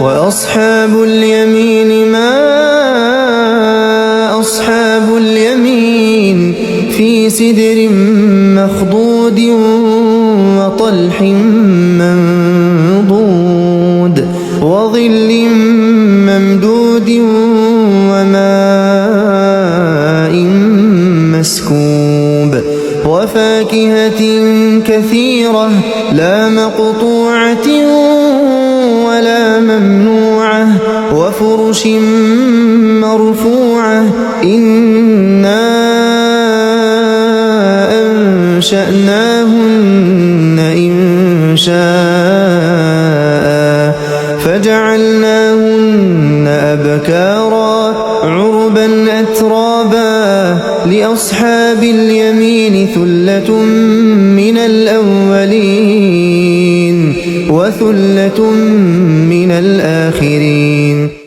وأصحاب اليمين ما أصحاب اليمين في سدر مخضود وطلح منضود وظل ممدود وماء مسكوب وفاكهة كثيرة لا مقطوعة ولا ممنوعة وفرش مرفوعة إنا أنشأناهن إنشاء فجعلناهن أبكارا عربا أترابا لأصحاب اليمين ثلة من الأولين وثلة من الآخرين.